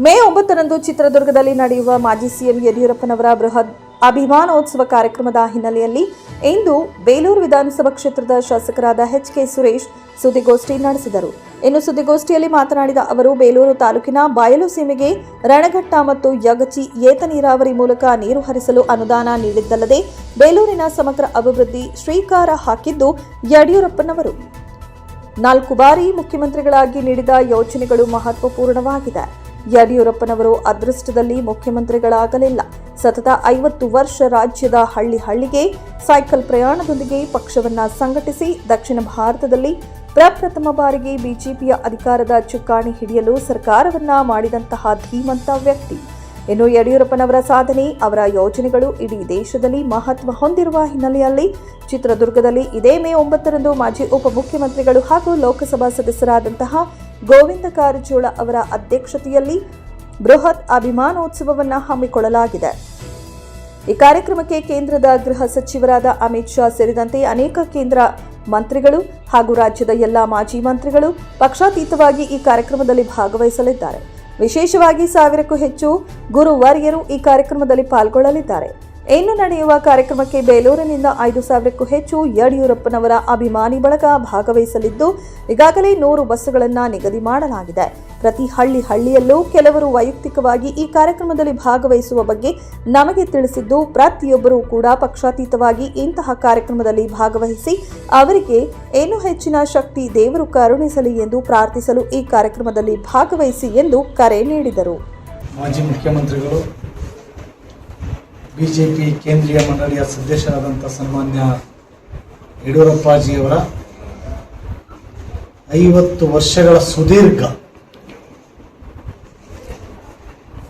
ಮೇ 9ರಂದು ಚಿತ್ರದುರ್ಗದಲ್ಲಿ ನಡೆಯುವ ಮಾಜಿ ಸಿಎಂ ಯಡಿಯೂರಪ್ಪನವರ ಬೃಹತ್ ಅಭಿಮಾನೋತ್ಸವ ಕಾರ್ಯಕ್ರಮದ ಹಿನ್ನೆಲೆಯಲ್ಲಿ ಇಂದು ಬೇಲೂರು ವಿಧಾನಸಭಾ ಕ್ಷೇತ್ರದ ಶಾಸಕರಾದ ಎಚ್.ಕೆ. ಸುರೇಶ್ ಸುದ್ದಿಗೋಷ್ಠಿ ನಡೆಸಿದರು. ಇನ್ನು ಸುದ್ದಿಗೋಷ್ಠಿಯಲ್ಲಿ ಮಾತನಾಡಿದ ಅವರು, ಬೇಲೂರು ತಾಲೂಕಿನ ಬಯಲು ಸೀಮೆಗೆ ರಣಘಟ್ಟ ಮತ್ತು ಯಗಚಿ ಏತ ನೀರಾವರಿ ಮೂಲಕ ನೀರು ಹರಿಸಲು ಅನುದಾನ ನೀಡಿದ್ದಲ್ಲದೆ ಬೇಲೂರಿನ ಸಮಗ್ರ ಅಭಿವೃದ್ಧಿ ಶ್ರೀಕಾರ ಹಾಕಿದ್ದು ಯಡಿಯೂರಪ್ಪನವರು 4 ಬಾರಿ ಮುಖ್ಯಮಂತ್ರಿಗಳಾಗಿ ನೀಡಿದ ಯೋಜನೆಗಳು ಮಹತ್ವಪೂರ್ಣವಾಗಿದೆ. ಯಡಿಯೂರಪ್ಪನವರು ಅದೃಷ್ಟದಲ್ಲಿ ಮುಖ್ಯಮಂತ್ರಿಗಳಾಗಲಿಲ್ಲ. ಸತತ 50 ವರ್ಷ ರಾಜ್ಯದ ಹಳ್ಳಿಗೆ ಸೈಕಲ್ ಪ್ರಯಾಣದೊಂದಿಗೆ ಪಕ್ಷವನ್ನ ಸಂಘಟಿಸಿ ದಕ್ಷಿಣ ಭಾರತದಲ್ಲಿ ಪ್ರಪ್ರಥಮ ಬಾರಿಗೆ ಬಿಜೆಪಿಯ ಅಧಿಕಾರದ ಚುಕ್ಕಾಣಿ ಹಿಡಿಯಲು ಸರ್ಕಾರವನ್ನ ಮಾಡಿದಂತಹ ಧೀಮಂತ ವ್ಯಕ್ತಿ. ಇನ್ನು ಯಡಿಯೂರಪ್ಪನವರ ಸಾಧನೆ, ಅವರ ಯೋಜನೆಗಳು ಇಡೀ ದೇಶದಲ್ಲಿ ಮಹತ್ವ ಹೊಂದಿರುವ ಹಿನ್ನೆಲೆಯಲ್ಲಿ ಚಿತ್ರದುರ್ಗದಲ್ಲಿ ಇದೇ ಮೇ 9ರಂದು ಮಾಜಿ ಉಪಮುಖ್ಯಮಂತ್ರಿಗಳು ಹಾಗೂ ಲೋಕಸಭಾ ಸದಸ್ಯರಾದಂತಹ ಗೋವಿಂದ ಕಾರಜೋಳ ಅವರ ಅಧ್ಯಕ್ಷತೆಯಲ್ಲಿ ಬೃಹತ್ ಅಭಿಮಾನೋತ್ಸವವನ್ನು ಹಮ್ಮಿಕೊಳ್ಳಲಾಗಿದೆ. ಈ ಕಾರ್ಯಕ್ರಮಕ್ಕೆ ಕೇಂದ್ರದ ಗೃಹ ಸಚಿವರಾದ ಅಮಿತ್ ಶಾ ಸೇರಿದಂತೆ ಅನೇಕ ಕೇಂದ್ರ ಮಂತ್ರಿಗಳು ಹಾಗೂ ರಾಜ್ಯದ ಎಲ್ಲಾ ಮಾಜಿ ಮಂತ್ರಿಗಳು ಪಕ್ಷಾತೀತವಾಗಿ ಈ ಕಾರ್ಯಕ್ರಮದಲ್ಲಿ ಭಾಗವಹಿಸಲಿದ್ದಾರೆ. ವಿಶೇಷವಾಗಿ 1000ಕ್ಕೂ ಹೆಚ್ಚು ಗುರುವರ್ಯರು ಈ ಕಾರ್ಯಕ್ರಮದಲ್ಲಿ ಪಾಲ್ಗೊಳ್ಳಲಿದ್ದಾರೆ. ಇನ್ನು ನಡೆಯುವ ಕಾರ್ಯಕ್ರಮಕ್ಕೆ ಬೇಲೂರಿನಿಂದ 5,000ಕ್ಕೂ ಹೆಚ್ಚು ಯಡಿಯೂರಪ್ಪನವರ ಅಭಿಮಾನಿ ಬಳಗ ಭಾಗವಹಿಸಲಿದ್ದು, ಈಗಾಗಲೇ 100 ಬಸ್ಸುಗಳನ್ನು ನಿಗದಿ ಮಾಡಲಾಗಿದೆ. ಪ್ರತಿ ಹಳ್ಳಿಯಲ್ಲೂ ಕೆಲವರು ವೈಯಕ್ತಿಕವಾಗಿ ಈ ಕಾರ್ಯಕ್ರಮದಲ್ಲಿ ಭಾಗವಹಿಸುವ ಬಗ್ಗೆ ನಮಗೆ ತಿಳಿಸಿದ್ದು, ಪ್ರತಿಯೊಬ್ಬರೂ ಕೂಡ ಪಕ್ಷಾತೀತವಾಗಿ ಇಂತಹ ಕಾರ್ಯಕ್ರಮದಲ್ಲಿ ಭಾಗವಹಿಸಿ ಅವರಿಗೆ ಇನ್ನೂ ಹೆಚ್ಚಿನ ಶಕ್ತಿ ದೇವರು ಕರುಣಿಸಲಿ ಎಂದು ಪ್ರಾರ್ಥಿಸಲು ಈ ಕಾರ್ಯಕ್ರಮದಲ್ಲಿ ಭಾಗವಹಿಸಿ ಎಂದು ಕರೆ ನೀಡಿದರು. ಮಾಜಿ ಮುಖ್ಯಮಂತ್ರಿಗಳು, ಬಿಜೆಪಿ ಕೇಂದ್ರೀಯ ಮಂಡಳಿಯ ಸದಸ್ಯರಾದಂಥ ಸನ್ಮಾನ್ಯ ಯಡಿಯೂರಪ್ಪಾಜಿಯವರ 50 ವರ್ಷಗಳ ಸುದೀರ್ಘ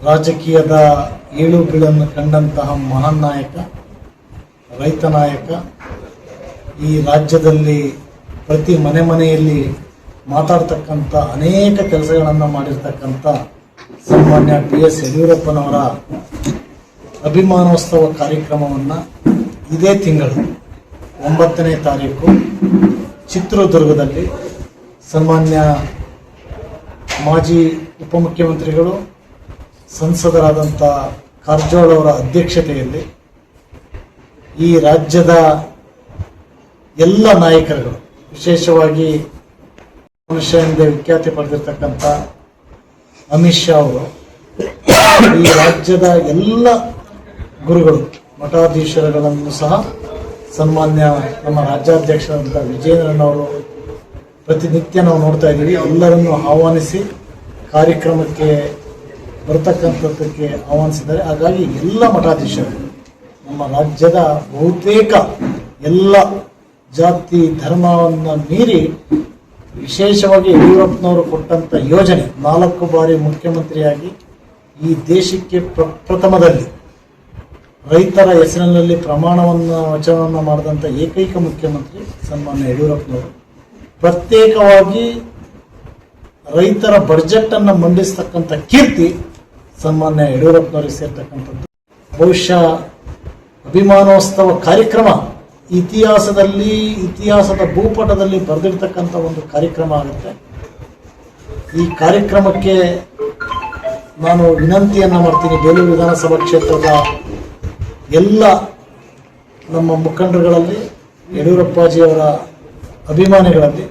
ರಾಜಕೀಯದ ಏಳುಬೀಳನ್ನು ಕಂಡಂತಹ ಮಹಾನ್ ನಾಯಕ, ರೈತ ನಾಯಕ, ಈ ರಾಜ್ಯದಲ್ಲಿ ಪ್ರತಿ ಮನೆಯಲ್ಲಿ ಮಾತಾಡ್ತಕ್ಕಂಥ ಅನೇಕ ಕೆಲಸಗಳನ್ನು ಮಾಡಿರ್ತಕ್ಕಂಥ ಸನ್ಮಾನ್ಯ ಬಿ.ಎಸ್. ಯಡಿಯೂರಪ್ಪನವರ ಅಭಿಮಾನೋತ್ಸವ ಕಾರ್ಯಕ್ರಮವನ್ನು ಇದೇ ತಿಂಗಳು 9ನೇ ತಾರೀಕು ಚಿತ್ರದುರ್ಗದಲ್ಲಿ ಸನ್ಮಾನ್ಯ ಮಾಜಿ ಉಪಮುಖ್ಯಮಂತ್ರಿಗಳು, ಸಂಸದರಾದಂಥ ಕಾರಜೋಳ ಅವರ ಅಧ್ಯಕ್ಷತೆಯಲ್ಲಿ ಈ ರಾಜ್ಯದ ಎಲ್ಲ ನಾಯಕರುಗಳು, ವಿಶೇಷವಾಗಿ ಮನುಷ್ಯ ಎಂದೇ ವಿಖ್ಯಾತಿ ಪಡೆದಿರ್ತಕ್ಕಂಥ ಅಮಿತ್ ಶಾ ಅವರು, ಈ ರಾಜ್ಯದ ಎಲ್ಲ ಗುರುಗಳು, ಮಠಾಧೀಶರುಗಳನ್ನು ಸಹ ಸನ್ಮಾನ್ಯ ನಮ್ಮ ರಾಜ್ಯಾಧ್ಯಕ್ಷರಾದಂಥ ವಿಜೇಂದ್ರನವರು ಪ್ರತಿನಿತ್ಯ ನಾವು ನೋಡ್ತಾ ಇದ್ದೀವಿ, ಎಲ್ಲರನ್ನು ಆಹ್ವಾನಿಸಿ ಕಾರ್ಯಕ್ರಮಕ್ಕೆ ಬರತಕ್ಕಂಥದ್ದಕ್ಕೆ ಆಹ್ವಾನಿಸಿದ್ದಾರೆ. ಹಾಗಾಗಿ ಎಲ್ಲ ಮಠಾಧೀಶರು, ನಮ್ಮ ರಾಜ್ಯದ ಬಹುತೇಕ ಎಲ್ಲ ಜಾತಿ ಧರ್ಮವನ್ನು ಮೀರಿ ವಿಶೇಷವಾಗಿ ಯಡಿಯೂರಪ್ಪನವರು ಕೊಟ್ಟಂಥ ಯೋಜನೆ, 4 ಬಾರಿ ಮುಖ್ಯಮಂತ್ರಿಯಾಗಿ ಈ ದೇಶಕ್ಕೆ ಪ್ರಥಮದಲ್ಲಿ ರೈತರ ಹೆಸರಿನಲ್ಲಿ ವಚನವನ್ನು ಮಾಡಿದಂಥ ಏಕೈಕ ಮುಖ್ಯಮಂತ್ರಿ ಸನ್ಮಾನ್ಯ ಯಡಿಯೂರಪ್ಪನವರು. ಪ್ರತ್ಯೇಕವಾಗಿ ರೈತರ ಬಡ್ಜೆಟ್ ಅನ್ನು ಮಂಡಿಸ್ತಕ್ಕಂಥ ಕೀರ್ತಿ ಸನ್ಮಾನ್ಯ ಯಡಿಯೂರಪ್ಪನವರಿಗೆ ಸೇರ್ತಕ್ಕಂಥದ್ದು. ಬಹುಶಃ ಅಭಿಮಾನೋತ್ಸವ ಕಾರ್ಯಕ್ರಮ ಇತಿಹಾಸದ ಭೂಪಟದಲ್ಲಿ ಬರೆದಿರ್ತಕ್ಕಂಥ ಒಂದು ಕಾರ್ಯಕ್ರಮ ಆಗುತ್ತೆ. ಈ ಕಾರ್ಯಕ್ರಮಕ್ಕೆ ನಾನು ವಿನಂತಿಯನ್ನು ಮಾಡ್ತೀನಿ, ಬೇಲೂರು ವಿಧಾನಸಭಾ ಕ್ಷೇತ್ರದ ಎಲ್ಲ ನಮ್ಮ ಮುಖಂಡರುಗಳಲ್ಲಿ, ಯಡಿಯೂರಪ್ಪಾಜಿಯವರ ಅಭಿಮಾನಿಗಳಲ್ಲಿ,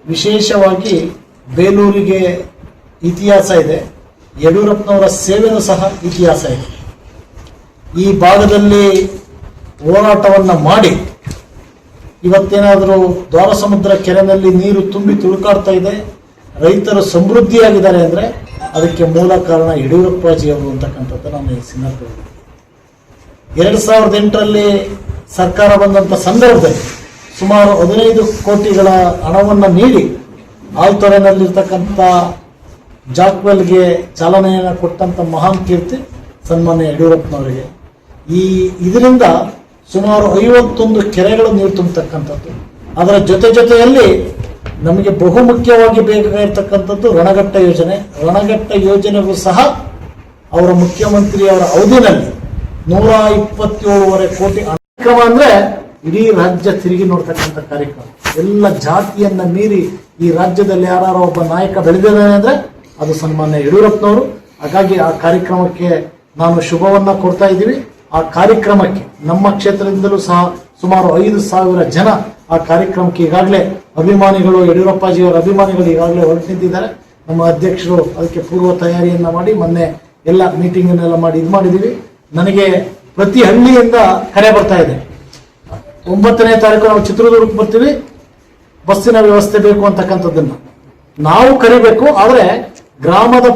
ವಿಶೇಷವಾಗಿ ಬೇಲೂರಿಗೆ ಇತಿಹಾಸ ಇದೆ, ಯಡಿಯೂರಪ್ಪನವರ ಸೇವೆಯೂ ಸಹ ಇತಿಹಾಸ ಇದೆ. ಈ ಭಾಗದಲ್ಲಿ ಹೋರಾಟವನ್ನು ಮಾಡಿ ಇವತ್ತೇನಾದರೂ ದ್ವಾರಸಮುದ್ರ ಕೆರೆಯಲ್ಲಿ ನೀರು ತುಂಬಿ ತುಳುಕಾಡ್ತಾ ಇದೆ, ರೈತರು ಸಮೃದ್ಧಿಯಾಗಿದ್ದಾರೆ ಅಂದರೆ ಅದಕ್ಕೆ ಮೂಲ ಕಾರಣ ಯಡಿಯೂರಪ್ಪಾಜಿಯವರು ಅಂತಕ್ಕಂಥದ್ದು ನಾನು ಈ ಸಂದರ್ಭದಲ್ಲಿ 2008ರಲ್ಲಿ ಸರ್ಕಾರ ಬಂದಂಥ ಸಂದರ್ಭದಲ್ಲಿ ಸುಮಾರು 15 ಕೋಟಿಗಳ ಹಣವನ್ನು ನೀಡಿ ಆಲ್ತೊರೆನಲ್ಲಿರ್ತಕ್ಕಂಥ ಜಾಕ್ವೆಲ್ಗೆ ಚಾಲನೆಯನ್ನು ಕೊಟ್ಟಂಥ ಮಹಾನ್ ಕೀರ್ತಿ ಸನ್ಮಾನ್ಯ ಯಡಿಯೂರಪ್ಪನವರಿಗೆ. ಇದರಿಂದ ಸುಮಾರು 51 ಕೆರೆಗಳು ನೀರು ತುಂಬತಕ್ಕಂಥದ್ದು. ಅದರ ಜೊತೆಯಲ್ಲಿ ನಮಗೆ ಬಹುಮುಖ್ಯವಾಗಿ ಬೇಕಾಗಿರ್ತಕ್ಕಂಥದ್ದು ರಣಘಟ್ಟ ಯೋಜನೆ. ರಣಘಟ್ಟ ಯೋಜನೆಗೂ ಸಹ ಅವರ ಮುಖ್ಯಮಂತ್ರಿಯವರ ಅವಧಿನಲ್ಲಿ 127.5 ಕೋಟಿ ಕಾರ್ಯಕ್ರಮ ಅಂದರೆ ಇಡೀ ರಾಜ್ಯ ತಿರುಗಿ ನೋಡ್ತಕ್ಕಂಥ ಕಾರ್ಯಕ್ರಮ. ಎಲ್ಲ ಜಾತಿಯನ್ನ ಮೀರಿ ಈ ರಾಜ್ಯದಲ್ಲಿ ಯಾರು ಒಬ್ಬ ನಾಯಕ ಬೆಳೆದಿದ್ದಾನೆ ಅಂದರೆ ಅದು ಸನ್ಮಾನ್ಯ ಯಡಿಯೂರಪ್ಪನವರು. ಹಾಗಾಗಿ ಆ ಕಾರ್ಯಕ್ರಮಕ್ಕೆ ನಾನು ಶುಭವನ್ನ ಕೊಡ್ತಾ ಇದ್ದೀವಿ. ಆ ಕಾರ್ಯಕ್ರಮಕ್ಕೆ ನಮ್ಮ ಕ್ಷೇತ್ರದಿಂದಲೂ ಸಹ ಸುಮಾರು 5,000 ಜನ ಆ ಕಾರ್ಯಕ್ರಮಕ್ಕೆ ಈಗಾಗಲೇ ಅಭಿಮಾನಿಗಳು, ಯಡಿಯೂರಪ್ಪಾಜಿಯವರ ಅಭಿಮಾನಿಗಳು ಈಗಾಗಲೇ ಹೊರಟು ನಿಂತಿದ್ದಾರೆ. ನಮ್ಮ ಅಧ್ಯಕ್ಷರು ಅದಕ್ಕೆ ಪೂರ್ವ ತಯಾರಿಯನ್ನ ಮಾಡಿ ಮೊನ್ನೆ ಎಲ್ಲ ಮೀಟಿಂಗನ್ನೆಲ್ಲ ಮಾಡಿ ಇದು ಮಾಡಿದ್ದೀವಿ. ನನಗೆ ಪ್ರತಿ ಹಳ್ಳಿಯಿಂದ ಕರೆ ಬರ್ತಾ ಇದೆ. 9ನೇ ತಾರೀಕು ನಾವು ಚಿತ್ರದುರ್ಗಕ್ಕೆ ಬರ್ತೀವಿ, ಬಸ್ಸಿನ ವ್ಯವಸ್ಥೆ ಬೇಕು ಅಂತಕ್ಕಂಥದ್ದನ್ನ ನಾವು ಕರಿಬೇಕು. ಆದರೆ ಗ್ರಾಮದ